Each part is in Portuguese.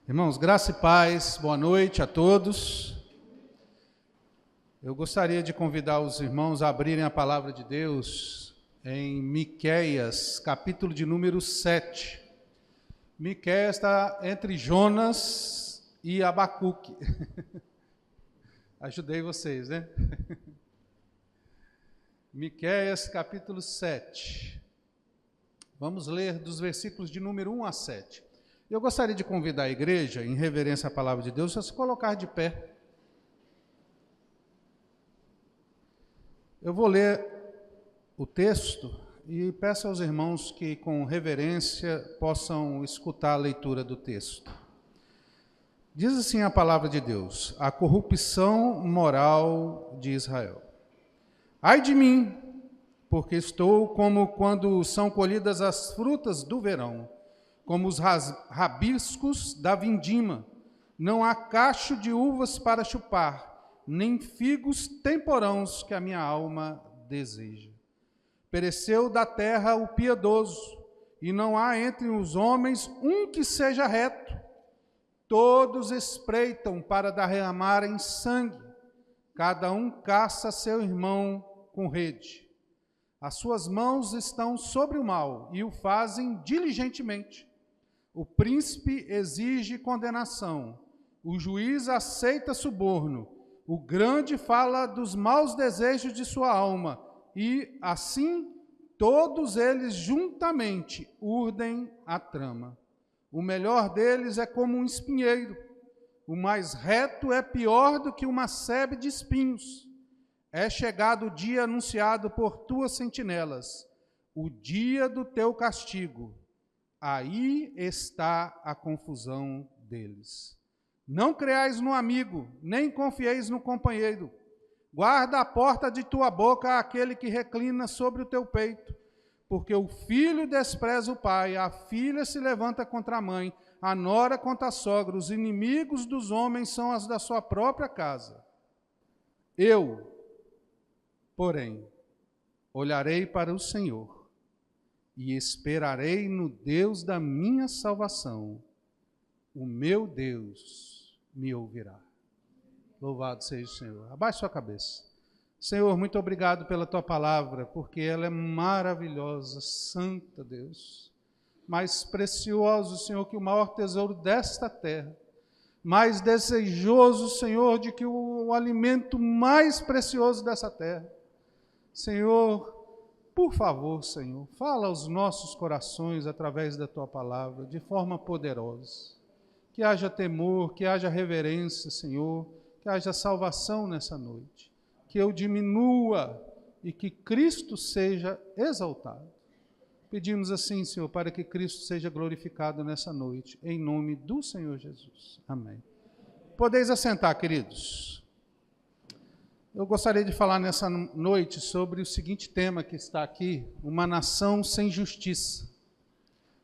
Irmãos, graça e paz, boa noite a todos. Eu gostaria de convidar os irmãos a abrirem a palavra de Deus em Miqueias, capítulo de número 7. Miqueias está entre Jonas e Abacuque. Ajudei vocês, né? Miqueias, capítulo 7. Vamos ler dos versículos de número 1 a 7. Eu gostaria de convidar a igreja, em reverência à palavra de Deus, a se colocar de pé. Eu vou ler o texto e peço aos irmãos que, com reverência, possam escutar a leitura do texto. Diz assim a palavra de Deus: a corrupção moral de Israel. Ai de mim, porque estou como quando são colhidas as frutas do verão, como os rabiscos da vindima. Não há cacho de uvas para chupar, nem figos temporãos que a minha alma deseja. Pereceu da terra o piedoso, e não há entre os homens um que seja reto. Todos espreitam para derramarem sangue, cada um caça seu irmão com rede. As suas mãos estão sobre o mal, e o fazem diligentemente. O príncipe exige condenação, o juiz aceita suborno, o grande fala dos maus desejos de sua alma, e, assim, todos eles juntamente urdem a trama. O melhor deles é como um espinheiro, o mais reto é pior do que uma sebe de espinhos. É chegado o dia anunciado por tuas sentinelas, o dia do teu castigo. Aí está a confusão deles. Não creais no amigo, nem confieis no companheiro. Guarda a porta de tua boca àquele que reclina sobre o teu peito, porque o filho despreza o pai, a filha se levanta contra a mãe, a nora contra a sogra, os inimigos dos homens são as da sua própria casa. Eu, porém, olharei para o Senhor, e esperarei no Deus da minha salvação. O meu Deus me ouvirá. Louvado seja o Senhor. Abaixe sua cabeça. Senhor, muito obrigado pela tua palavra, porque ela é maravilhosa, santa, Deus. Mais precioso, Senhor, que o maior tesouro desta terra. Mais desejoso, Senhor, de que o alimento mais precioso dessa terra. Senhor, por favor, Senhor, fala aos nossos corações através da tua palavra, de forma poderosa. Que haja temor, que haja reverência, Senhor, que haja salvação nessa noite. Que eu diminua e que Cristo seja exaltado. Pedimos assim, Senhor, para que Cristo seja glorificado nessa noite, em nome do Senhor Jesus. Amém. Podeis assentar, queridos. Eu gostaria de falar nessa noite sobre o seguinte tema que está aqui: uma nação sem justiça.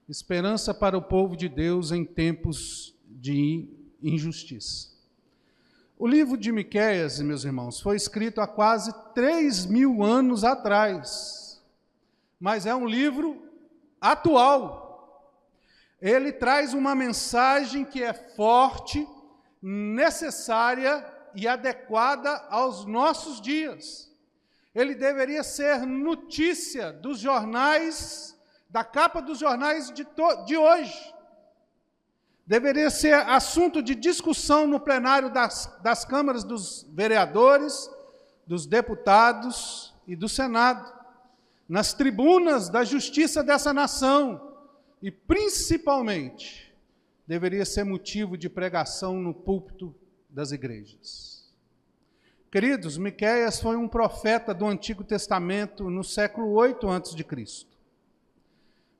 Esperança para o povo de Deus em tempos de injustiça. O livro de Miqueias, meus irmãos, foi escrito há quase 3.000 anos atrás, mas é um livro atual. Ele traz uma mensagem que é forte, necessária e adequada aos nossos dias. Ele deveria ser notícia dos jornais, da capa dos jornais de hoje. Deveria ser assunto de discussão no plenário das câmaras dos vereadores, dos deputados e do Senado, nas tribunas da justiça dessa nação e, principalmente, deveria ser motivo de pregação no púlpito das igrejas. Queridos, Miqueias foi um profeta do Antigo Testamento no século 8 a.C.,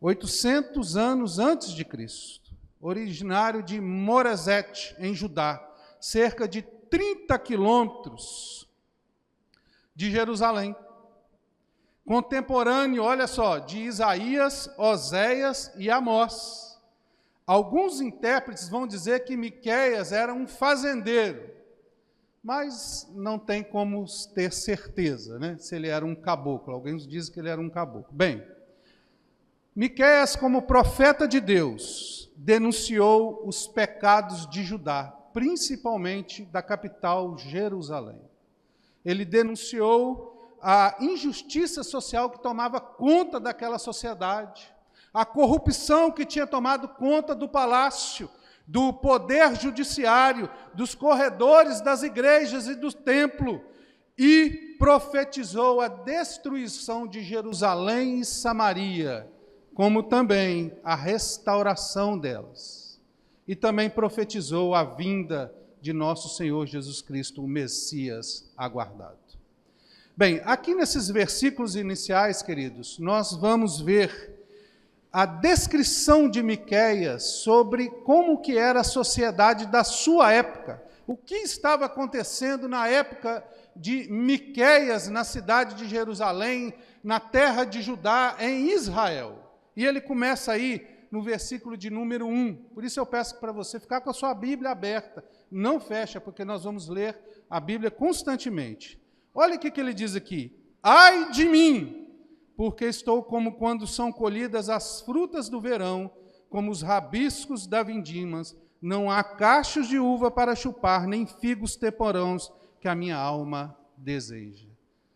800 anos antes de Cristo, originário de Moresete, em Judá, cerca de 30 quilômetros de Jerusalém. Contemporâneo, olha só, de Isaías, Oséias e Amós. Alguns intérpretes vão dizer que Miqueias era um fazendeiro, mas não tem como ter certeza, né, se ele era um caboclo. Alguns dizem que ele era um caboclo. Bem, Miqueias, como profeta de Deus, denunciou os pecados de Judá, principalmente da capital Jerusalém. Ele denunciou a injustiça social que tomava conta daquela sociedade, a corrupção que tinha tomado conta do palácio, do poder judiciário, dos corredores das igrejas e do templo, e profetizou a destruição de Jerusalém e Samaria, como também a restauração delas. E também profetizou a vinda de nosso Senhor Jesus Cristo, o Messias aguardado. Bem, aqui nesses versículos iniciais, queridos, nós vamos ver a descrição de Miqueias sobre como que era a sociedade da sua época. O que estava acontecendo na época de Miqueias, na cidade de Jerusalém, na terra de Judá, em Israel. E ele começa aí no versículo de número 1. Por isso eu peço para você ficar com a sua Bíblia aberta. Não fecha, porque nós vamos ler a Bíblia constantemente. Olha o que ele diz aqui. Ai de mim, porque estou como quando são colhidas as frutas do verão, como os rabiscos da vindimas. Não há cachos de uva para chupar, nem figos temporãos que a minha alma deseja.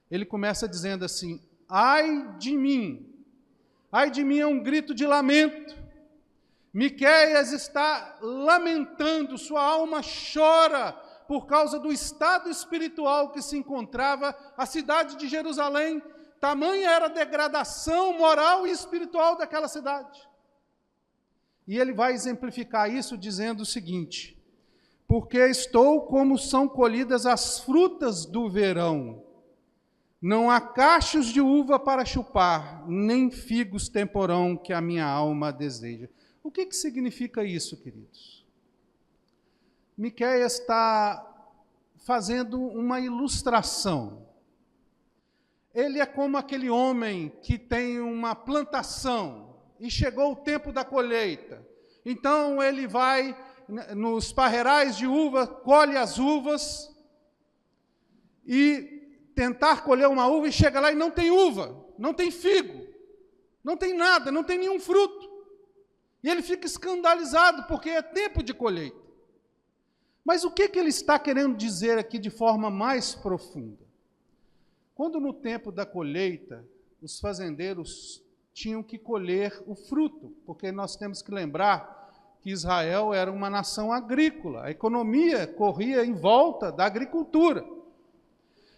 Ele começa dizendo assim, ai de mim. Ai de mim é um grito de lamento. Miqueias está lamentando, sua alma chora por causa do estado espiritual que se encontrava a cidade de Jerusalém. Tamanha era a degradação moral e espiritual daquela cidade. E ele vai exemplificar isso dizendo o seguinte, porque estou como são colhidas as frutas do verão. Não há cachos de uva para chupar, nem figos temporão que a minha alma deseja. O que significa isso, queridos? Miqueias está fazendo uma ilustração. Ele é como aquele homem que tem uma plantação e chegou o tempo da colheita. Então ele vai nos parreirais de uva, colhe as uvas e tentar colher uma uva e chega lá e não tem uva, não tem figo, não tem nada, não tem nenhum fruto. E ele fica escandalizado porque é tempo de colheita. Mas o que ele está querendo dizer aqui de forma mais profunda? Quando no tempo da colheita, os fazendeiros tinham que colher o fruto, porque nós temos que lembrar que Israel era uma nação agrícola, a economia corria em volta da agricultura.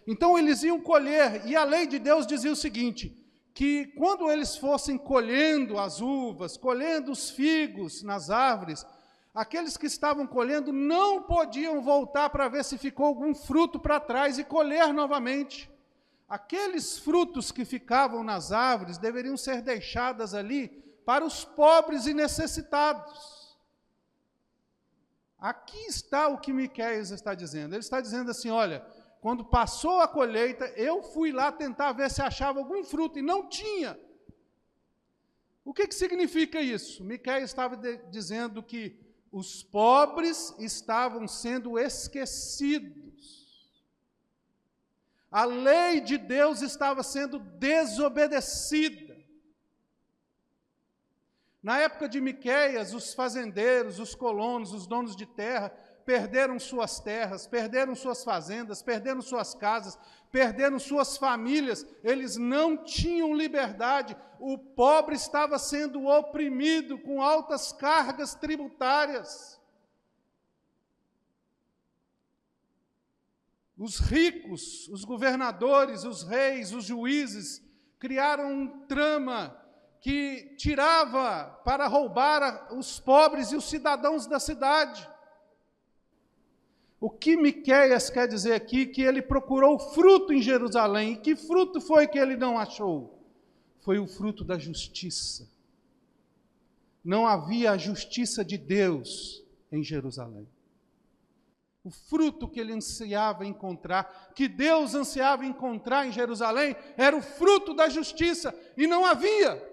Então eles iam colher, e a lei de Deus dizia o seguinte, que quando eles fossem colhendo as uvas, colhendo os figos nas árvores, aqueles que estavam colhendo não podiam voltar para ver se ficou algum fruto para trás e colher novamente. Aqueles frutos que ficavam nas árvores deveriam ser deixados ali para os pobres e necessitados. Aqui está o que Miqueias está dizendo. Ele está dizendo assim, olha, quando passou a colheita, eu fui lá tentar ver se achava algum fruto e não tinha. O que significa isso? Miqueias estava dizendo que os pobres estavam sendo esquecidos. A lei de Deus estava sendo desobedecida. Na época de Miqueias, os fazendeiros, os colonos, os donos de terra, perderam suas terras, perderam suas fazendas, perderam suas casas, perderam suas famílias, eles não tinham liberdade, o pobre estava sendo oprimido com altas cargas tributárias. Os ricos, os governadores, os reis, os juízes, criaram um trama que tirava para roubar os pobres e os cidadãos da cidade. O que Miqueias quer dizer aqui? Que ele procurou fruto em Jerusalém. E que fruto foi que ele não achou? Foi o fruto da justiça. Não havia a justiça de Deus em Jerusalém. O fruto que ele ansiava encontrar, que Deus ansiava encontrar em Jerusalém, era o fruto da justiça, e não havia.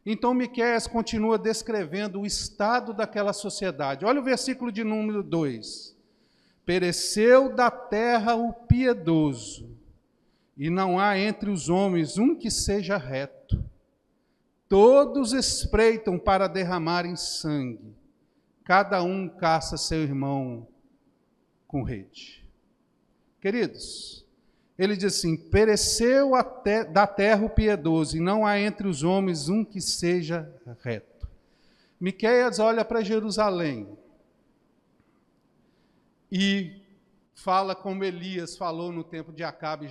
Então Miqueias continua descrevendo o estado daquela sociedade. Olha o versículo de número 2. Pereceu da terra o piedoso, e não há entre os homens um que seja reto. Todos espreitam para derramarem sangue. Cada um caça seu irmão com rede. Queridos, ele diz assim: pereceu da terra o piedoso, e não há entre os homens um que seja reto. Miqueias olha para Jerusalém e fala como Elias falou no tempo de Acabe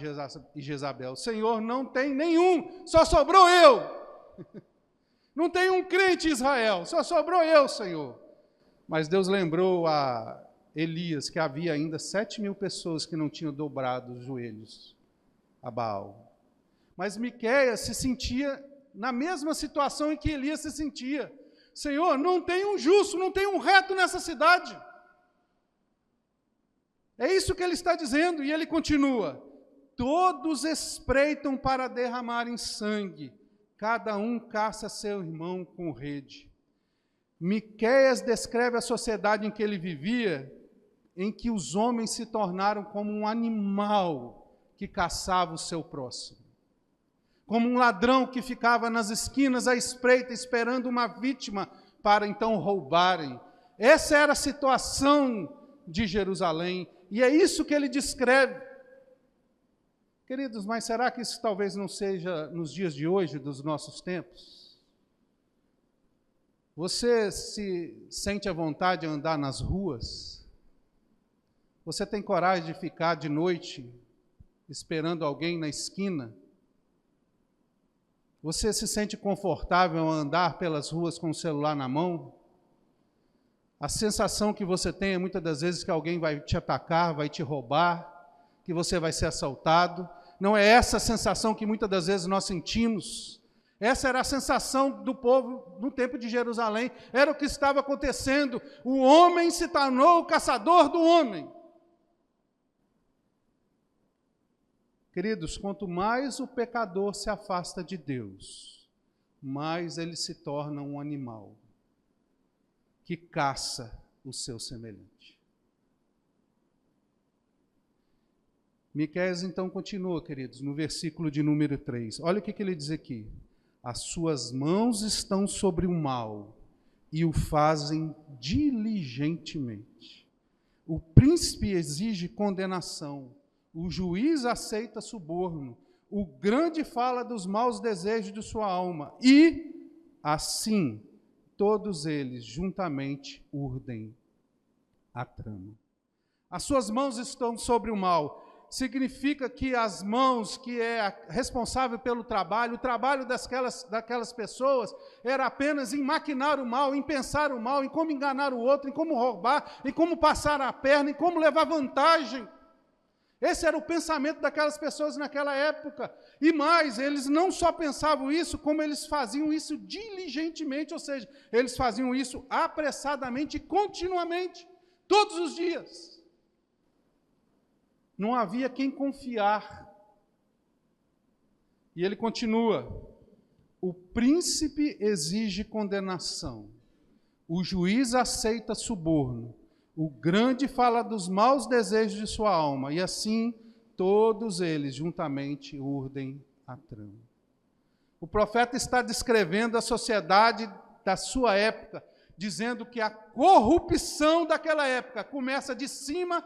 e Jezabel: Senhor, não tem nenhum, só sobrou eu. Não tem um crente em Israel, só sobrou eu, Senhor. Mas Deus lembrou a Elias que havia ainda 7.000 pessoas que não tinham dobrado os joelhos a Baal. Mas Miqueias se sentia na mesma situação em que Elias se sentia. Senhor, não tem um justo, não tem um reto nessa cidade. É isso que ele está dizendo, e ele continua: todos espreitam para derramarem sangue, cada um caça seu irmão com rede. Miqueias descreve a sociedade em que ele vivia, em que os homens se tornaram como um animal que caçava o seu próximo. Como um ladrão que ficava nas esquinas à espreita, esperando uma vítima para então roubarem. Essa era a situação de Jerusalém, e é isso que ele descreve. Queridos, mas será que isso talvez não seja nos dias de hoje, dos nossos tempos? Você se sente à vontade de andar nas ruas? Você tem coragem de ficar de noite esperando alguém na esquina? Você se sente confortável a andar pelas ruas com o celular na mão? A sensação que você tem é muitas das vezes que alguém vai te atacar, vai te roubar, que você vai ser assaltado. Não é essa a sensação que muitas das vezes nós sentimos? Essa era a sensação do povo no tempo de Jerusalém. Era o que estava acontecendo. O homem se tornou o caçador do homem. Queridos, quanto mais o pecador se afasta de Deus, mais ele se torna um animal que caça o seu semelhante. Miqueias então continua, queridos, no versículo de número 3. Olha o que ele diz aqui: as suas mãos estão sobre o mal e o fazem diligentemente. O príncipe exige condenação, o juiz aceita suborno, o grande fala dos maus desejos de sua alma, e assim todos eles juntamente urdem a trama. As suas mãos estão sobre o mal. Significa que as mãos, que é responsável pelo trabalho, o trabalho daquelas pessoas era apenas em maquinar o mal, em pensar o mal, em como enganar o outro, em como roubar, em como passar a perna, em como levar vantagem. Esse era o pensamento daquelas pessoas naquela época. E mais, eles não só pensavam isso, como eles faziam isso diligentemente, ou seja, eles faziam isso apressadamente e continuamente, todos os dias. Não havia quem confiar. E ele continua: o príncipe exige condenação, o juiz aceita suborno, o grande fala dos maus desejos de sua alma, e assim todos eles juntamente urdem a trama. O profeta está descrevendo a sociedade da sua época, dizendo que a corrupção daquela época começa de cima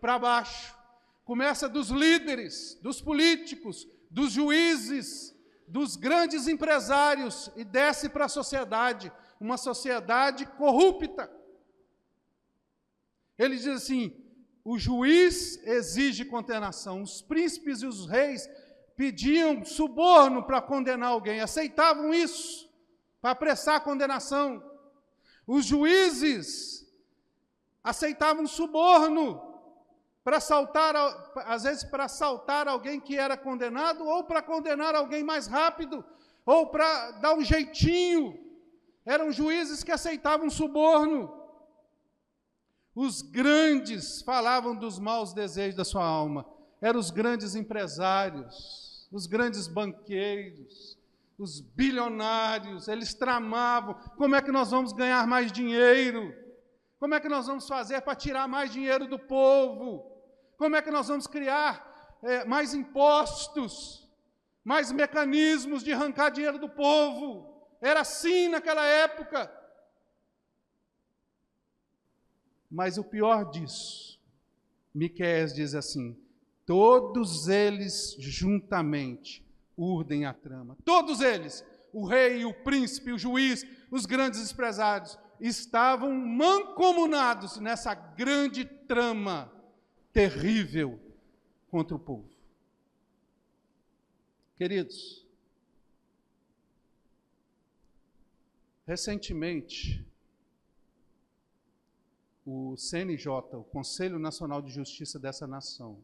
para baixo. Começa dos líderes, dos políticos, dos juízes, dos grandes empresários e desce para a sociedade, uma sociedade corrupta. Ele diz assim: o juiz exige condenação, os príncipes e os reis pediam suborno para condenar alguém, aceitavam isso, para apressar a condenação. Os juízes aceitavam suborno para assaltar, às vezes para assaltar alguém que era condenado, ou para condenar alguém mais rápido, ou para dar um jeitinho. Eram juízes que aceitavam suborno. Os grandes falavam dos maus desejos da sua alma. Eram os grandes empresários, os grandes banqueiros, os bilionários. Eles tramavam: como é que nós vamos ganhar mais dinheiro? Como é que nós vamos fazer para tirar mais dinheiro do povo? Como é que nós vamos criar mais impostos, mais mecanismos de arrancar dinheiro do povo? era assim naquela época. Mas o pior disso, Miqueias diz assim: todos eles juntamente urdem a trama. Todos eles, o rei, o príncipe, o juiz, os grandes empresários, estavam mancomunados nessa grande trama terrível contra o povo. Queridos, recentemente, o CNJ, o Conselho Nacional de Justiça dessa nação,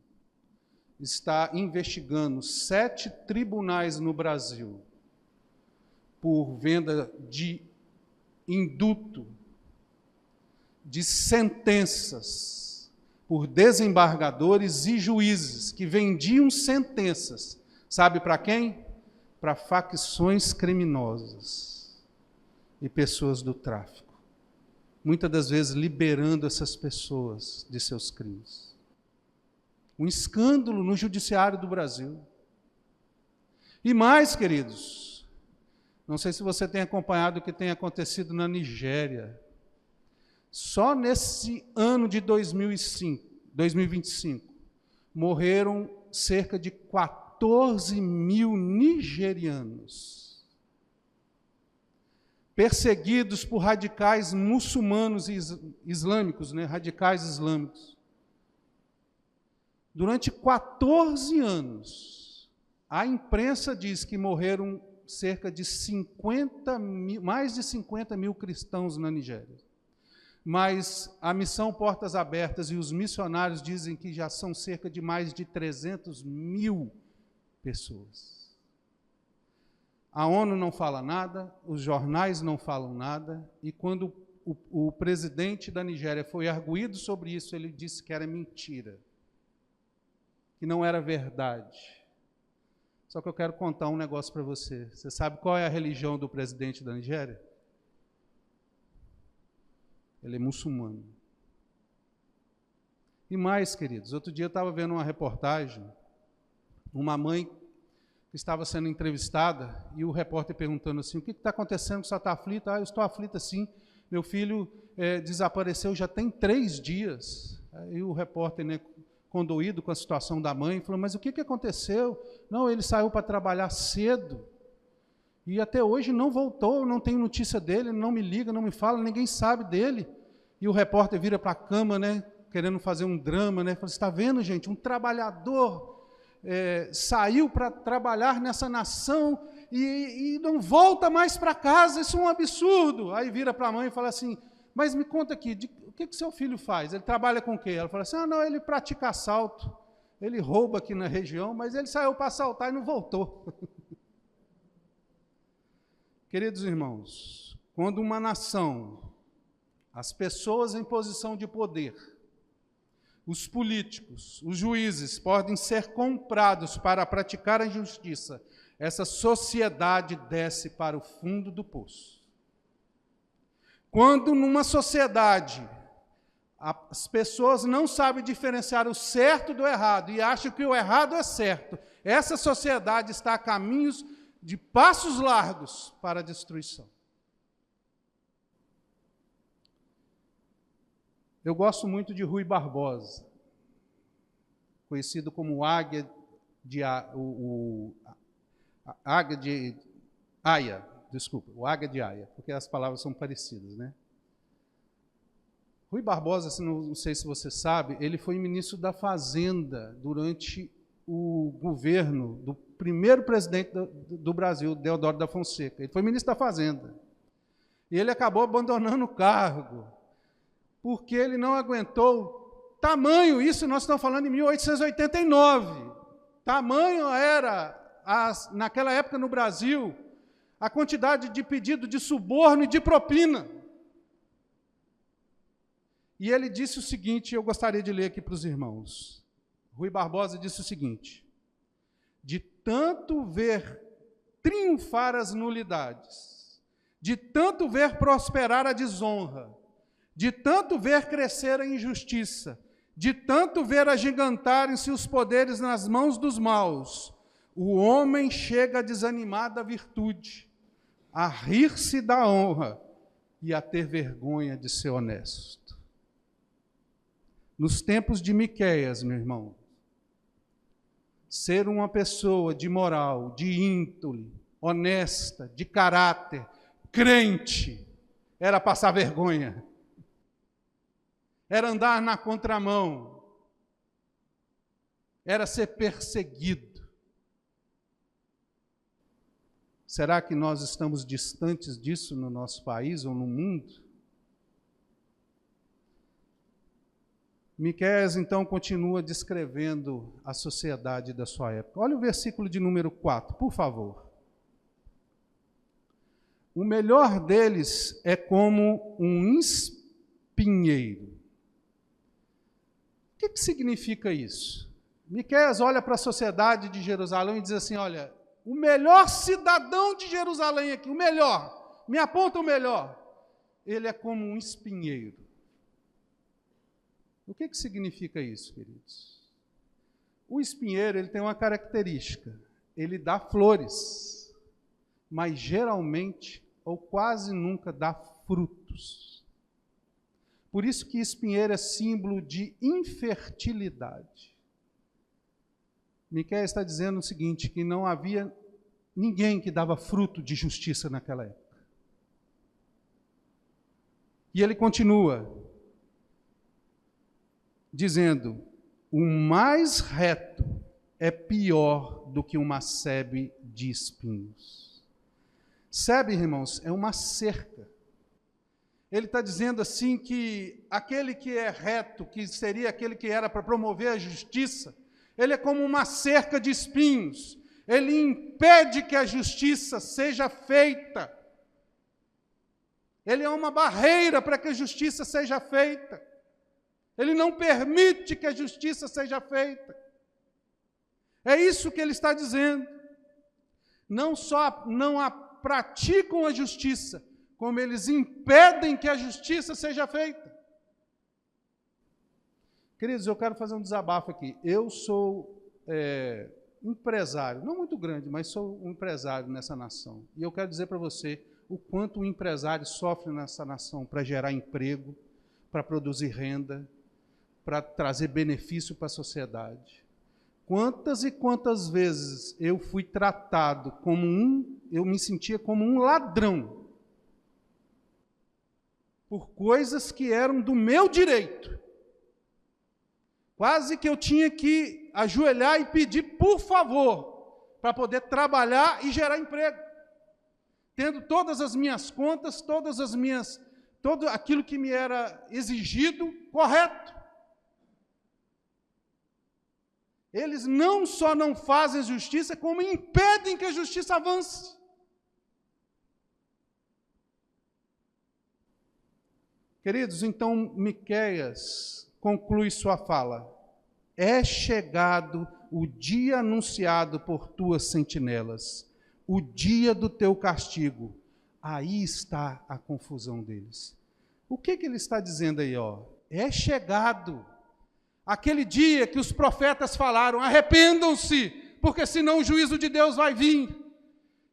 está investigando 7 tribunais no Brasil por venda de induto, de sentenças por desembargadores e juízes que vendiam sentenças. Sabe para quem? Para facções criminosas e pessoas do tráfico. Muitas das vezes liberando essas pessoas de seus crimes. Um escândalo no judiciário do Brasil. E mais, queridos, não sei se você tem acompanhado o que tem acontecido na Nigéria. Só nesse ano de 2025, morreram cerca de 14 mil nigerianos, perseguidos por radicais muçulmanos e islâmicos, radicais islâmicos. Durante 14 anos, a imprensa diz que morreram cerca de mais de 50 mil cristãos na Nigéria. Mas a Missão Portas Abertas e os missionários dizem que já são cerca de mais de 300 mil pessoas. A ONU não fala nada, os jornais não falam nada, e quando o presidente da Nigéria foi arguído sobre isso, ele disse que era mentira, que não era verdade. Só que eu quero contar um negócio para você. Você sabe qual é a religião do presidente da Nigéria? Ele é muçulmano. E mais, queridos, outro dia eu estava vendo uma reportagem, uma mãe que estava sendo entrevistada, e o repórter perguntando assim: o que está acontecendo, que você está aflita? Eu estou aflita sim, meu filho desapareceu já tem 3 dias. Aí o repórter, condoído com a situação da mãe, falou: mas o que aconteceu? Não, ele saiu para trabalhar cedo, e até hoje não voltou, não tenho notícia dele, não me liga, não me fala, ninguém sabe dele. E o repórter vira para a cama, querendo fazer um drama, fala: você está vendo, gente, um trabalhador saiu para trabalhar nessa nação e não volta mais para casa, isso é um absurdo. Aí vira para a mãe e fala assim: mas me conta aqui, o que seu filho faz? Ele trabalha com o quê? Ela fala assim: não, ele pratica assalto, ele rouba aqui na região, mas ele saiu para assaltar e não voltou. Queridos irmãos, quando uma nação, as pessoas em posição de poder, os políticos, os juízes podem ser comprados para praticar a injustiça, essa sociedade desce para o fundo do poço. Quando numa sociedade as pessoas não sabem diferenciar o certo do errado e acham que o errado é certo, essa sociedade está a caminhos de passos largos para a destruição. Eu gosto muito de Rui Barbosa, conhecido como o Águia de Aia, porque as palavras são parecidas, Rui Barbosa, não sei se você sabe, ele foi ministro da Fazenda durante o governo do primeiro presidente do Brasil, Deodoro da Fonseca. Ele foi ministro da Fazenda. E ele acabou abandonando o cargo, porque ele não aguentou tamanho, isso nós estamos falando em 1889, tamanho era, naquela época no Brasil, a quantidade de pedido de suborno e de propina. E ele disse o seguinte, eu gostaria de ler aqui para os irmãos. Rui Barbosa disse o seguinte: de tanto ver triunfar as nulidades, de tanto ver prosperar a desonra, de tanto ver crescer a injustiça, de tanto ver agigantarem-se os poderes nas mãos dos maus, o homem chega a desanimar da virtude, a rir-se da honra e a ter vergonha de ser honesto. Nos tempos de Miqueias, meu irmão, ser uma pessoa de moral, de índole, honesta, de caráter, crente, era passar vergonha, era andar na contramão, era ser perseguido. Será que nós estamos distantes disso no nosso país ou no mundo? Miqueias, então, continua descrevendo a sociedade da sua época. Olha o versículo de número 4, por favor. O melhor deles é como um espinheiro. O que significa isso? Miqueias olha para a sociedade de Jerusalém e diz assim, olha, o melhor cidadão de Jerusalém aqui, o melhor, me aponta o melhor, ele é como um espinheiro. O que significa isso, queridos? O espinheiro, ele tem uma característica, ele dá flores, mas geralmente, ou quase nunca, dá frutos. Por isso que espinheiro é símbolo de infertilidade. Miqueias está dizendo o seguinte, que não havia ninguém que dava fruto de justiça naquela época. E ele continua dizendo, o mais reto é pior do que uma sebe de espinhos. Sebe, irmãos, é uma cerca. Ele está dizendo assim que aquele que é reto, que seria aquele que era para promover a justiça, ele é como uma cerca de espinhos. Ele impede que a justiça seja feita. Ele é uma barreira para que a justiça seja feita. Ele não permite que a justiça seja feita. É isso que ele está dizendo. Não só não praticam a justiça, como eles impedem que a justiça seja feita. Queridos, eu quero fazer um desabafo aqui. Eu sou empresário, não muito grande, mas sou um empresário nessa nação. E eu quero dizer para você o quanto o empresário sofre nessa nação para gerar emprego, para produzir renda, para trazer benefício para a sociedade. Quantas e quantas vezes eu fui tratado eu me sentia como um ladrão, por coisas que eram do meu direito. Quase que eu tinha que ajoelhar e pedir por favor, para poder trabalhar e gerar emprego. Tendo todas as minhas contas, todo aquilo que me era exigido correto. Eles não só não fazem justiça, como impedem que a justiça avance. Queridos, então Miqueias conclui sua fala. É chegado o dia anunciado por tuas sentinelas, o dia do teu castigo. Aí está a confusão deles. O que ele está dizendo aí? É chegado aquele dia que os profetas falaram, arrependam-se, porque senão o juízo de Deus vai vir.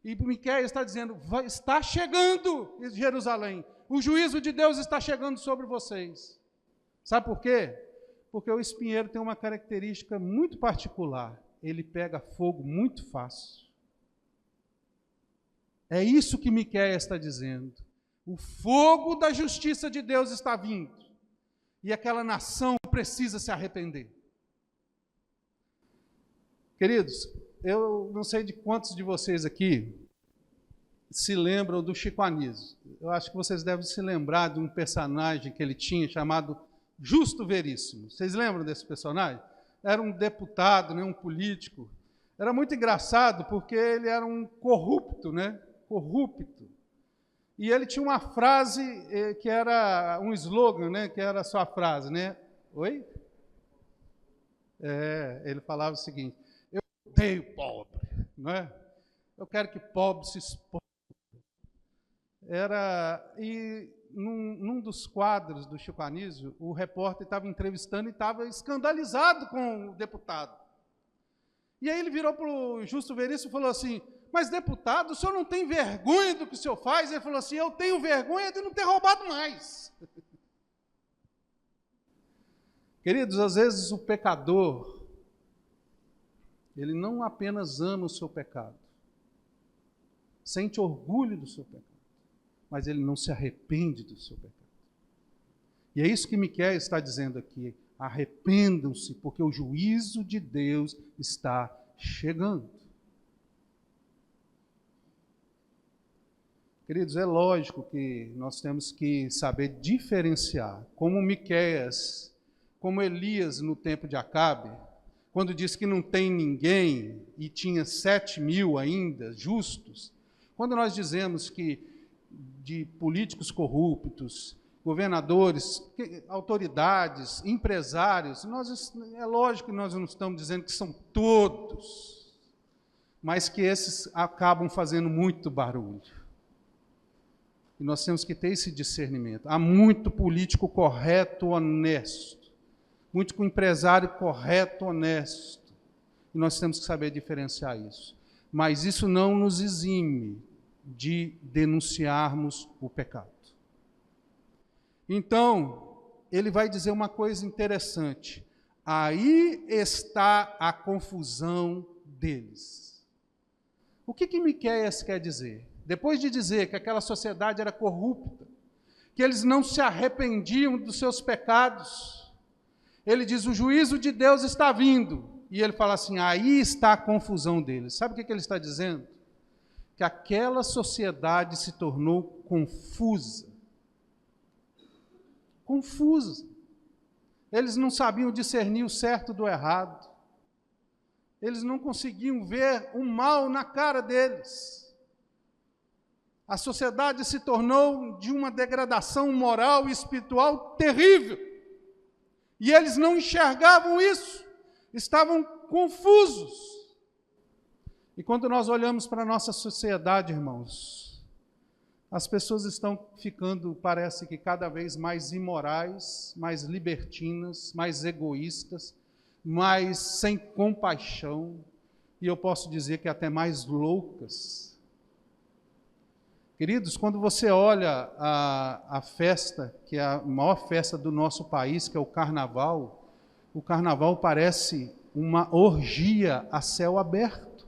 E Miqueias está dizendo, está chegando Jerusalém, o juízo de Deus está chegando sobre vocês. Sabe por quê? Porque o espinheiro tem uma característica muito particular, ele pega fogo muito fácil. É isso que Miqueias está dizendo. O fogo da justiça de Deus está vindo. E aquela nação precisa se arrepender. Queridos, eu não sei de quantos de vocês aqui se lembram do Chico Anísio. Eu acho que vocês devem se lembrar de um personagem que ele tinha chamado Justo Veríssimo. Vocês lembram desse personagem? Era um deputado, um político. Era muito engraçado porque ele era um corrupto, corrupto. E ele tinha uma frase que era um slogan, que era a sua frase, Oi? Ele falava o seguinte, eu odeio pobre, Eu quero que pobre se exponha. E num dos quadros do Chico Anísio, o repórter estava entrevistando e estava escandalizado com o deputado. E aí ele virou para o Justo Veríssimo e falou assim, mas deputado, o senhor não tem vergonha do que o senhor faz? Ele falou assim, eu tenho vergonha de não ter roubado mais. Queridos, às vezes o pecador, ele não apenas ama o seu pecado, sente orgulho do seu pecado, mas ele não se arrepende do seu pecado. E é isso que Miqueias está dizendo aqui, arrependam-se, porque o juízo de Deus está chegando. Queridos, é lógico que nós temos que saber diferenciar, como Miqueias, como Elias no tempo de Acabe, quando disse que não tem ninguém e tinha 7.000 ainda justos, quando nós dizemos que de políticos corruptos, governadores, autoridades, empresários, é lógico que nós não estamos dizendo que são todos, mas que esses acabam fazendo muito barulho. E nós temos que ter esse discernimento. Há muito político correto, honesto, muito empresário correto, honesto, e nós temos que saber diferenciar isso. Mas isso não nos exime de denunciarmos o pecado. Então, ele vai dizer uma coisa interessante. Aí está a confusão deles. O que Miqueias quer dizer? Depois de dizer que aquela sociedade era corrupta, que eles não se arrependiam dos seus pecados, ele diz, o juízo de Deus está vindo. E ele fala assim, aí está a confusão deles. Sabe o que ele está dizendo? Que aquela sociedade se tornou confusa. Confusa. Eles não sabiam discernir o certo do errado. Eles não conseguiam ver o mal na cara deles. A sociedade se tornou de uma degradação moral e espiritual terrível. E eles não enxergavam isso. Estavam confusos. E quando nós olhamos para a nossa sociedade, irmãos, as pessoas estão ficando, parece que cada vez mais imorais, mais libertinas, mais egoístas, mais sem compaixão, e eu posso dizer que até mais loucas. Queridos, quando você olha a festa, que é a maior festa do nosso país, que é o carnaval parece uma orgia a céu aberto.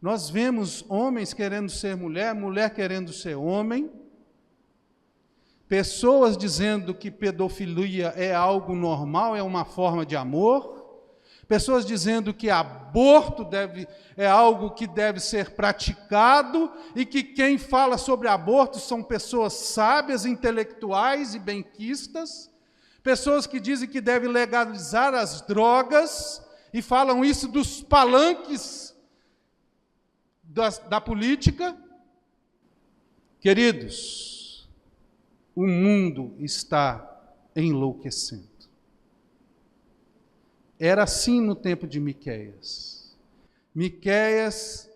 Nós vemos homens querendo ser mulher, mulher querendo ser homem, pessoas dizendo que pedofilia é algo normal, é uma forma de amor, pessoas dizendo que aborto é algo que deve ser praticado e que quem fala sobre aborto são pessoas sábias, intelectuais e benquistas, pessoas que dizem que deve legalizar as drogas e falam isso dos palanques da política. Queridos, o mundo está enlouquecendo. Era assim no tempo de Miqueias. Miqueias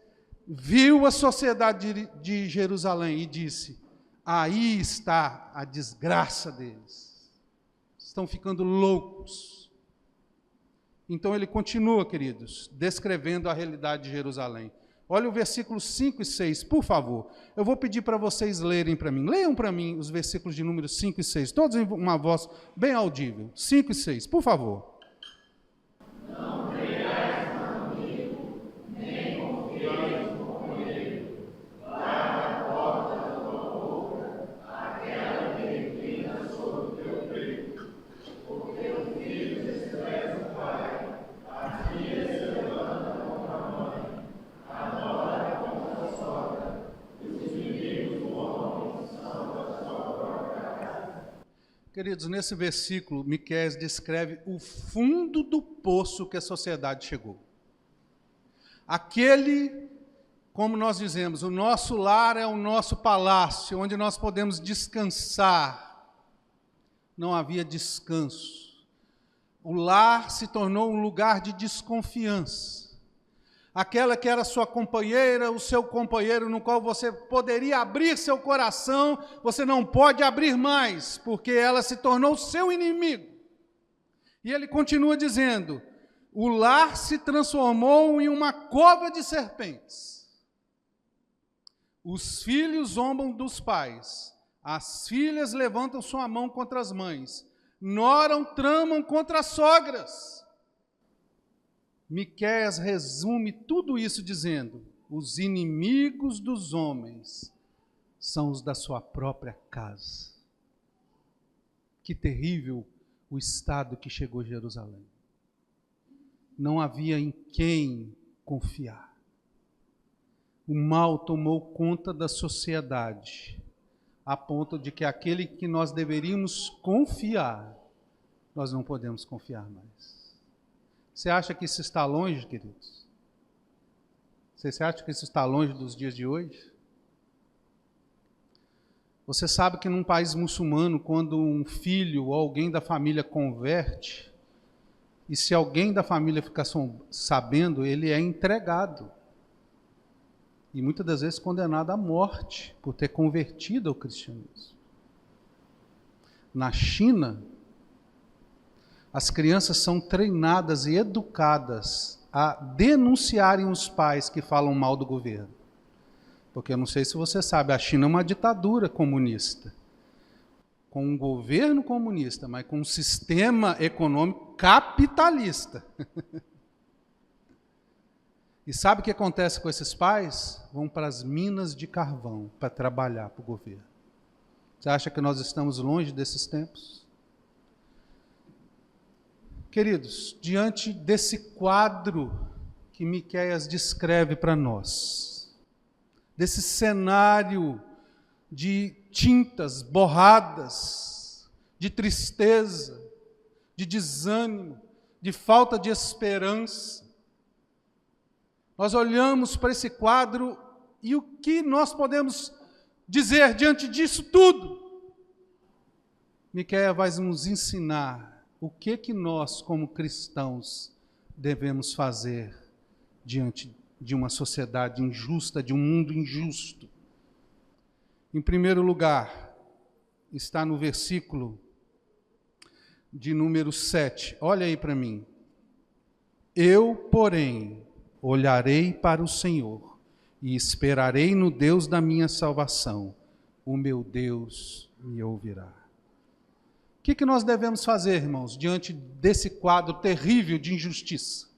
viu a sociedade de Jerusalém e disse, aí está a desgraça deles. Estão ficando loucos. Então ele continua, queridos, descrevendo a realidade de Jerusalém. Olha o versículo 5 e 6, por favor. Eu vou pedir para vocês lerem para mim. Leiam para mim os versículos de número 5 e 6, todos em uma voz bem audível. 5 e 6, por favor. Não creais comigo, nem confieis com ele. Guarda a porta da tua boca, aquela que reclina sobre o teu peito. Porque o filho despreza o pai, a filha se levanta contra a mãe, a nora contra a sogra, e os inimigos do homem são da sua própria casa. Queridos, nesse versículo, Miqueias descreve o fundo do poço que a sociedade chegou. Aquele, como nós dizemos, o nosso lar é o nosso palácio, onde nós podemos descansar. Não havia descanso. O lar se tornou um lugar de desconfiança. Aquela que era sua companheira, o seu companheiro, no qual você poderia abrir seu coração, você não pode abrir mais, porque ela se tornou seu inimigo. E ele continua dizendo, o lar se transformou em uma cova de serpentes. Os filhos zombam dos pais, as filhas levantam sua mão contra as mães, noram, tramam contra as sogras. Miqueias resume tudo isso dizendo: os inimigos dos homens são os da sua própria casa. Que terrível o estado que chegou Jerusalém. Não havia em quem confiar. O mal tomou conta da sociedade, a ponto de que aquele que nós deveríamos confiar, nós não podemos confiar mais. Você acha que isso está longe, queridos? Você acha que isso está longe dos dias de hoje? Você sabe que num país muçulmano, quando um filho ou alguém da família converte, e se alguém da família ficar sabendo, ele é entregado. E muitas das vezes condenado à morte por ter convertido ao cristianismo. Na China, as crianças são treinadas e educadas a denunciarem os pais que falam mal do governo. Porque eu não sei se você sabe, a China é uma ditadura comunista. Com um governo comunista, mas com um sistema econômico capitalista. E sabe o que acontece com esses pais? Vão para as minas de carvão para trabalhar para o governo. Você acha que nós estamos longe desses tempos? Queridos, diante desse quadro que Miqueias descreve para nós, desse cenário de tintas borradas, de tristeza, de desânimo, de falta de esperança, nós olhamos para esse quadro e o que nós podemos dizer diante disso tudo? Miqueias vai nos ensinar o que nós, como cristãos, devemos fazer diante de uma sociedade injusta, de um mundo injusto. Em primeiro lugar, está no versículo de número 7. Olha aí para mim. Eu, porém, olharei para o Senhor e esperarei no Deus da minha salvação. O meu Deus me ouvirá. O que nós devemos fazer, irmãos, diante desse quadro terrível de injustiça?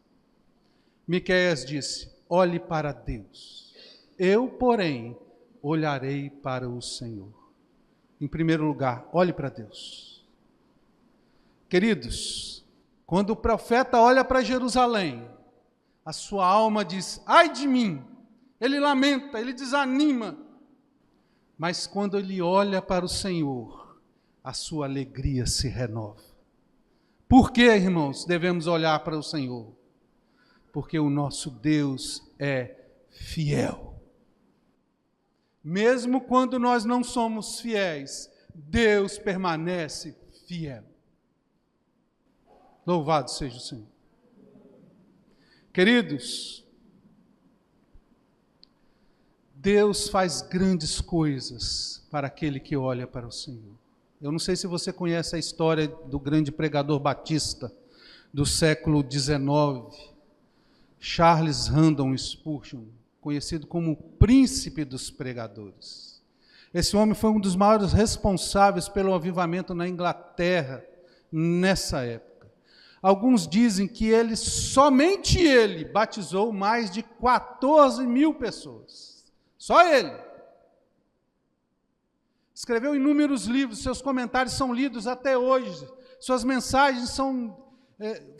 Miqueias disse: olhe para Deus. Eu, porém, olharei para o Senhor. Em primeiro lugar, olhe para Deus. Queridos, quando o profeta olha para Jerusalém, a sua alma diz: ai de mim! Ele lamenta, ele desanima. Mas quando ele olha para o Senhor, a sua alegria se renova. Por que, irmãos, devemos olhar para o Senhor? Porque o nosso Deus é fiel. Mesmo quando nós não somos fiéis, Deus permanece fiel. Louvado seja o Senhor. Queridos, Deus faz grandes coisas para aquele que olha para o Senhor. Eu não sei se você conhece a história do grande pregador batista do século XIX, Charles Haddon Spurgeon, conhecido como o príncipe dos pregadores. Esse homem foi um dos maiores responsáveis pelo avivamento na Inglaterra nessa época. Alguns dizem que somente ele, batizou mais de 14 mil pessoas. Só ele. Escreveu inúmeros livros, seus comentários são lidos até hoje, suas mensagens são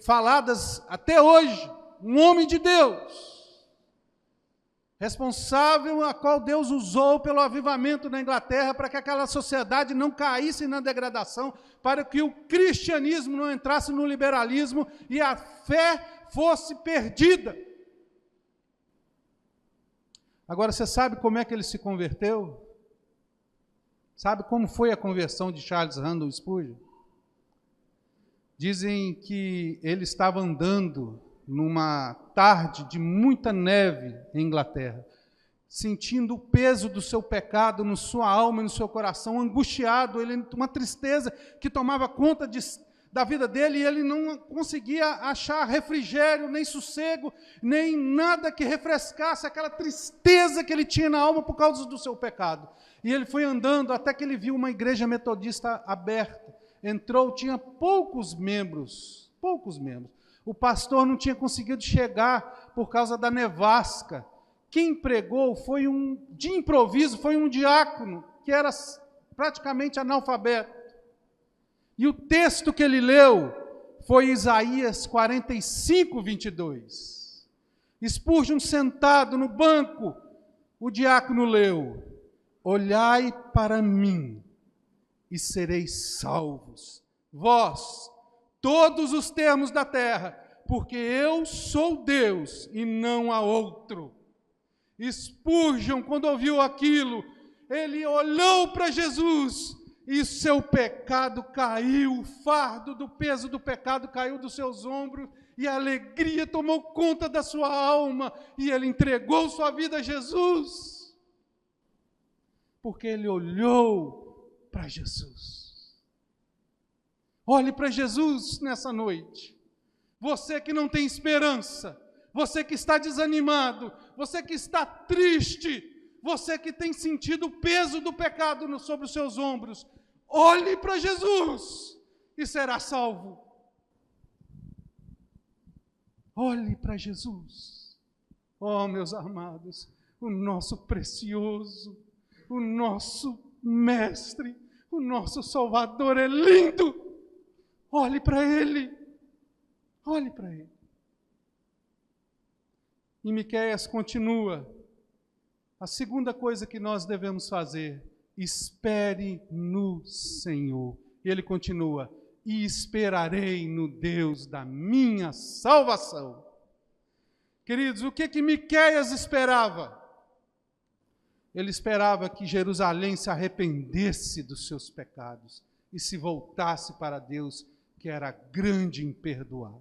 faladas até hoje. Um homem de Deus, responsável a qual Deus usou pelo avivamento na Inglaterra para que aquela sociedade não caísse na degradação, para que o cristianismo não entrasse no liberalismo e a fé fosse perdida. Agora, você sabe como é que ele se converteu? Sabe como foi a conversão de Charles Haddon Spurgeon? Dizem que ele estava andando numa tarde de muita neve em Inglaterra, sentindo o peso do seu pecado na sua alma e no seu coração, angustiado, uma tristeza que tomava conta da vida dele, e ele não conseguia achar refrigério, nem sossego, nem nada que refrescasse aquela tristeza que ele tinha na alma por causa do seu pecado. E ele foi andando até que ele viu uma igreja metodista aberta. Entrou, tinha poucos membros. O pastor não tinha conseguido chegar por causa da nevasca. Quem pregou de improviso, foi um diácono, que era praticamente analfabeto. E o texto que ele leu foi Isaías 45, 22. Spurgeon sentado no banco, o diácono leu: olhai para mim e sereis salvos, vós, todos os termos da terra, porque eu sou Deus e não há outro. Spurgeon, quando ouviu aquilo, ele olhou para Jesus e seu pecado caiu, o fardo do peso do pecado caiu dos seus ombros, e a alegria tomou conta da sua alma, e ele entregou sua vida a Jesus, porque ele olhou para Jesus. Olhe para Jesus nessa noite. Você que não tem esperança, você que está desanimado, você que está triste, você que tem sentido o peso do pecado sobre os seus ombros, olhe para Jesus e será salvo. Olhe para Jesus. Oh, meus amados, o nosso precioso, o nosso mestre, o nosso Salvador é lindo. Olhe para Ele. Olhe para Ele. E Miqueias continua. A segunda coisa que nós devemos fazer: espere no Senhor. E ele continua: e esperarei no Deus da minha salvação. Queridos, o que Miqueias esperava? Ele esperava que Jerusalém se arrependesse dos seus pecados e se voltasse para Deus, que era grande em perdoar.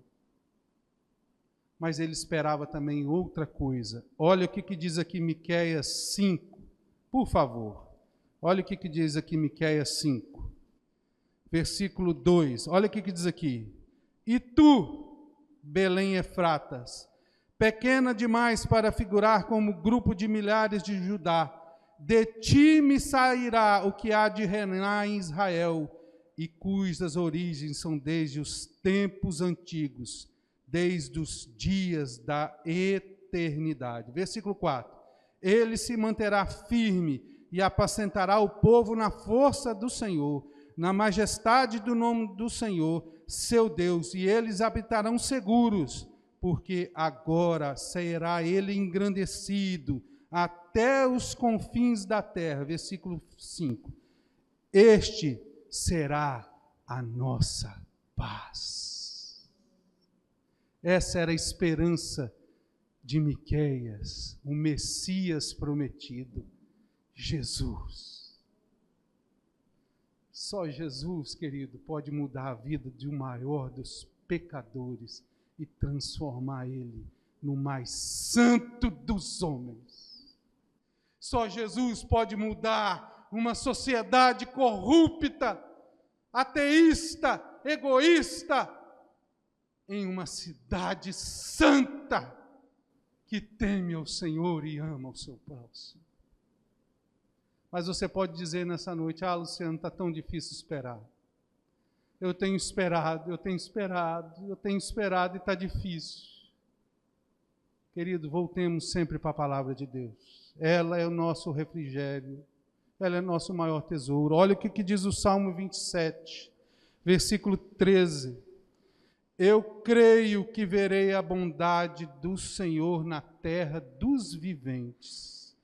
Mas ele esperava também outra coisa. Olha o que diz aqui Miqueias 5, por favor. Olha o que diz aqui Miqueias 5, versículo 2. Olha o que diz aqui: e tu, Belém Efratas, pequena demais para figurar como grupo de milhares de Judá, de ti me sairá o que há de reinar em Israel, e cujas origens são desde os tempos antigos, desde os dias da eternidade. Versículo 4. Ele se manterá firme e apacentará o povo na força do Senhor, na majestade do nome do Senhor, seu Deus, e eles habitarão seguros, porque agora será ele engrandecido até os confins da terra. Versículo 5. Este será a nossa paz. Essa era a esperança de Miqueias, o Messias prometido, Jesus. Só Jesus, querido, pode mudar a vida de um maior dos pecadores e transformar ele no mais santo dos homens. Só Jesus pode mudar uma sociedade corrupta, ateísta, egoísta, em uma cidade santa que teme ao Senhor e ama o seu próximo. Mas você pode dizer nessa noite: ah, Luciano, está tão difícil esperar. Eu tenho esperado e está difícil. Querido, voltemos sempre para a palavra de Deus. Ela é o nosso refrigério, ela é nosso maior tesouro. Olha o que diz o Salmo 27, versículo 13. Eu creio que verei a bondade do Senhor na terra dos viventes.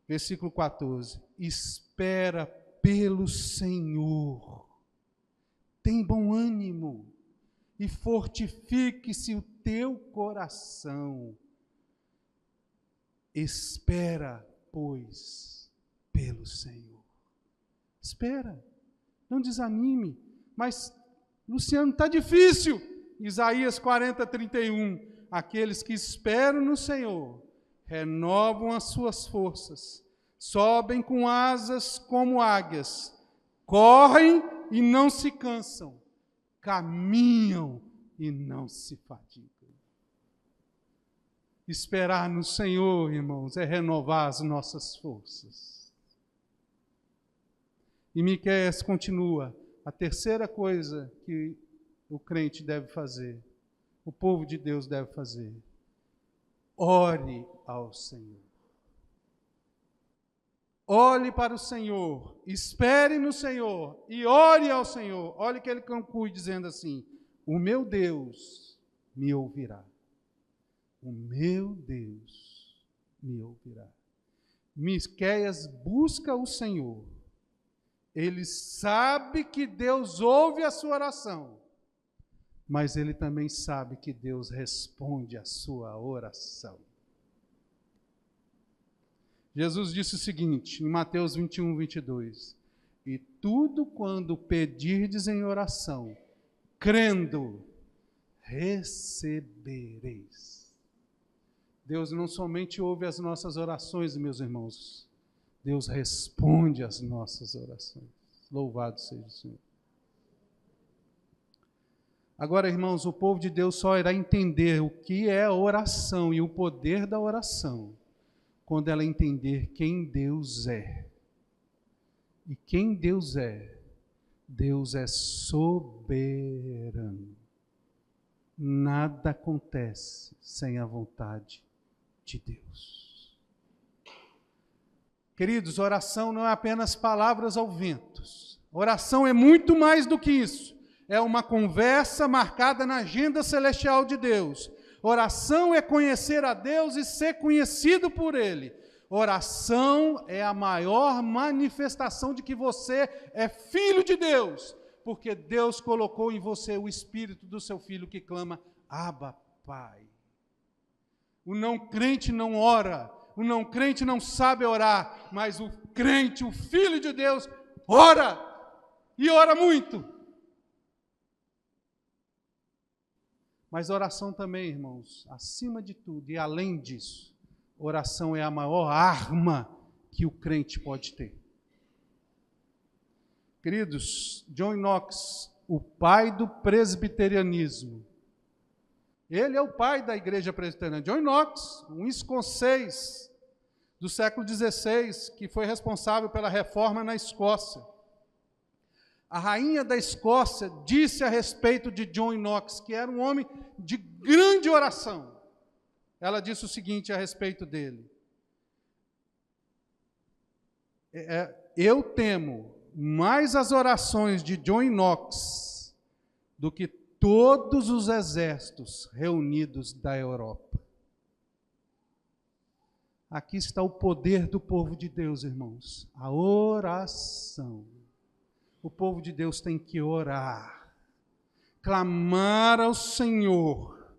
Versículo 14. Espera pelo Senhor. Tem bom ânimo e fortifique-se o teu coração. Espera, pois, pelo Senhor. Espera, não desanime. Mas, Luciano, está difícil. Isaías 40, 31. Aqueles que esperam no Senhor renovam as suas forças, sobem com asas como águias, correm e não se cansam, caminham e não se fatigam. Esperar no Senhor, irmãos, é renovar as nossas forças. E Miqueias continua, a terceira coisa que o crente deve fazer, o povo de Deus deve fazer, ore ao Senhor. Olhe para o Senhor, espere no Senhor e ore ao Senhor. Olhe que ele conclui dizendo assim, o meu Deus me ouvirá. O meu Deus me ouvirá. Miqueias busca o Senhor. Ele sabe que Deus ouve a sua oração, mas ele também sabe que Deus responde a sua oração. Jesus disse o seguinte, em Mateus 21, 22, e tudo quando pedirdes em oração, crendo, recebereis. Deus não somente ouve as nossas orações, meus irmãos, Deus responde às nossas orações. Louvado seja o Senhor. Agora, irmãos, o povo de Deus só irá entender o que é a oração e o poder da oração quando ela entender quem Deus é. E quem Deus é? Deus é soberano. Nada acontece sem a vontade de Deus. Queridos, oração não é apenas palavras ao vento. Oração é muito mais do que isso. É uma conversa marcada na agenda celestial de Deus. Oração é conhecer a Deus e ser conhecido por Ele. Oração é a maior manifestação de que você é filho de Deus, porque Deus colocou em você o Espírito do seu Filho que clama, Abba, Pai. O não crente não ora, o não crente não sabe orar, mas o crente, o Filho de Deus, ora, e ora muito. Mas oração também, irmãos, acima de tudo e além disso, oração é a maior arma que o crente pode ter. Queridos, John Knox, o pai do presbiterianismo, ele é o pai da igreja presbiteriana. John Knox, um escocês do século XVI, que foi responsável pela reforma na Escócia. A rainha da Escócia disse a respeito de John Knox, que era um homem de grande oração. Ela disse o seguinte a respeito dele. Eu temo mais as orações de John Knox do que todos os exércitos reunidos da Europa. Aqui está o poder do povo de Deus, irmãos. A oração. O povo de Deus tem que orar, clamar ao Senhor.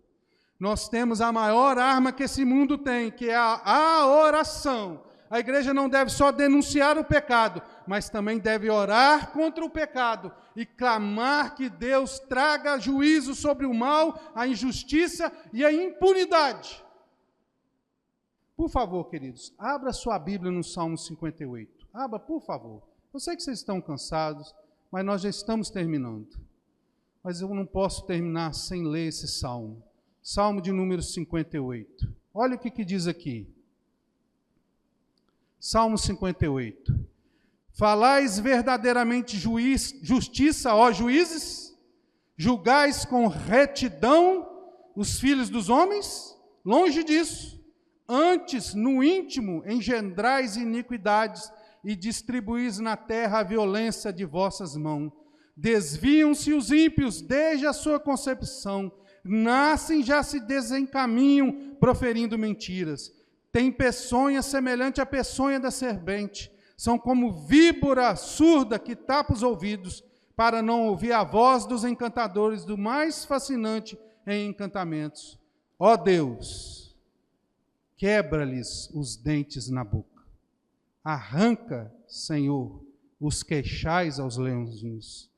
Nós temos a maior arma que esse mundo tem, que é a oração. A igreja não deve só denunciar o pecado, mas também deve orar contra o pecado e clamar que Deus traga juízo sobre o mal, a injustiça e a impunidade. Por favor, queridos, abra sua Bíblia no Salmo 58. Abra, por favor. Eu sei que vocês estão cansados, mas nós já estamos terminando. Mas eu não posso terminar sem ler esse salmo. Salmo de número 58. Olha o que diz aqui. Salmo 58. Falais verdadeiramente justiça, ó juízes? Julgais com retidão os filhos dos homens? Longe disso. Antes, no íntimo, engendrais iniquidades, e distribuís na terra a violência de vossas mãos. Desviam-se os ímpios desde a sua concepção, nascem já se desencaminham, proferindo mentiras. Têm peçonha semelhante à peçonha da serpente, são como víbora surda que tapa os ouvidos, para não ouvir a voz dos encantadores, do mais fascinante em encantamentos. Ó Deus, quebra-lhes os dentes na boca. Arranca, Senhor, os queixais aos leões.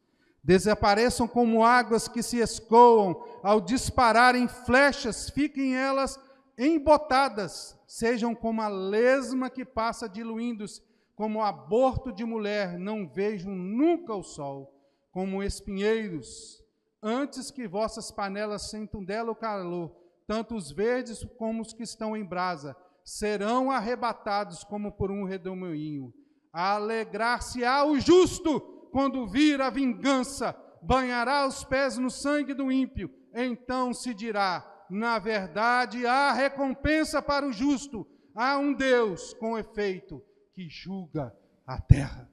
Desapareçam como águas que se escoam, ao dispararem flechas, fiquem elas embotadas, sejam como a lesma que passa diluindo-se, como o aborto de mulher, não vejam nunca o sol, como espinheiros antes que vossas panelas sentam dela o calor, tanto os verdes como os que estão em brasa, serão arrebatados como por um redemoinho. Alegrar-se-á o justo quando vir a vingança, banhará os pés no sangue do ímpio. Então se dirá, na verdade há recompensa para o justo, há um Deus, com efeito, que julga a terra.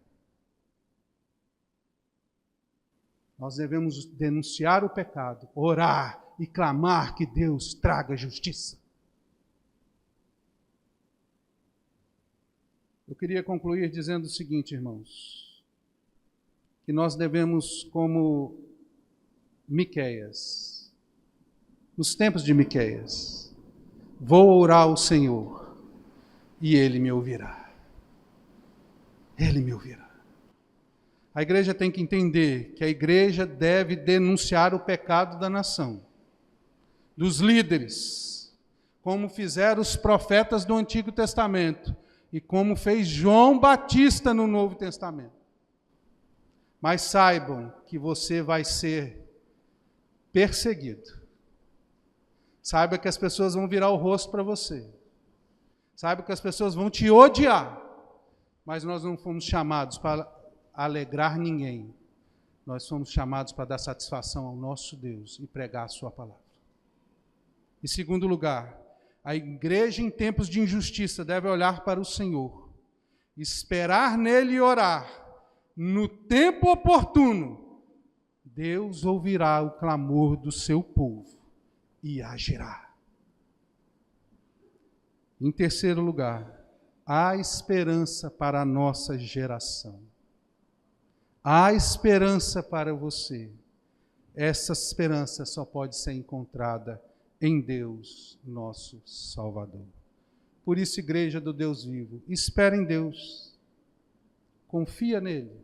Nós devemos denunciar o pecado, orar e clamar que Deus traga justiça. Eu queria concluir dizendo o seguinte, irmãos, que nós devemos, como Miqueias, nos tempos de Miqueias, vou orar ao Senhor e Ele me ouvirá. Ele me ouvirá. A igreja tem que entender que a igreja deve denunciar o pecado da nação, dos líderes, como fizeram os profetas do Antigo Testamento e como fez João Batista no Novo Testamento. Mas saibam que você vai ser perseguido. Saiba que as pessoas vão virar o rosto para você. Saiba que as pessoas vão te odiar. Mas nós não fomos chamados para alegrar ninguém. Nós fomos chamados para dar satisfação ao nosso Deus e pregar a sua palavra. Em segundo lugar, a igreja em tempos de injustiça deve olhar para o Senhor, esperar nele e orar. No tempo oportuno, Deus ouvirá o clamor do seu povo e agirá. Em terceiro lugar, há esperança para a nossa geração. Há esperança para você. Essa esperança só pode ser encontrada em Deus, nosso Salvador. Por isso, igreja do Deus vivo, espera em Deus, confia nele,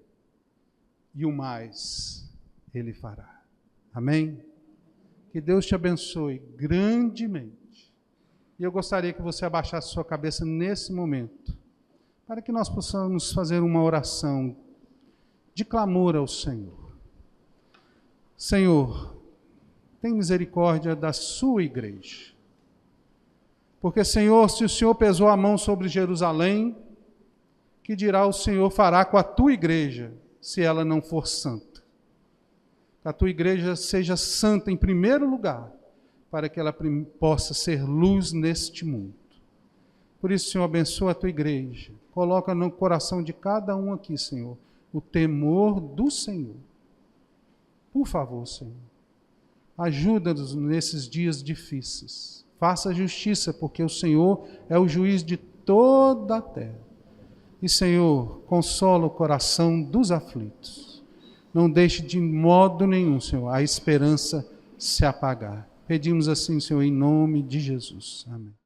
e o mais Ele fará. Amém? Que Deus te abençoe grandemente. E eu gostaria que você abaixasse sua cabeça nesse momento, para que nós possamos fazer uma oração de clamor ao Senhor. Senhor, tem misericórdia da sua igreja. Porque, Senhor, se o Senhor pesou a mão sobre Jerusalém, que dirá o Senhor fará com a tua igreja, se ela não for santa? Que a tua igreja seja santa em primeiro lugar, para que ela possa ser luz neste mundo. Por isso, Senhor, abençoa a tua igreja. Coloca no coração de cada um aqui, Senhor, o temor do Senhor. Por favor, Senhor, ajuda-nos nesses dias difíceis. Faça justiça, porque o Senhor é o juiz de toda a terra. E, Senhor, consola o coração dos aflitos. Não deixe de modo nenhum, Senhor, a esperança se apagar. Pedimos assim, Senhor, em nome de Jesus. Amém.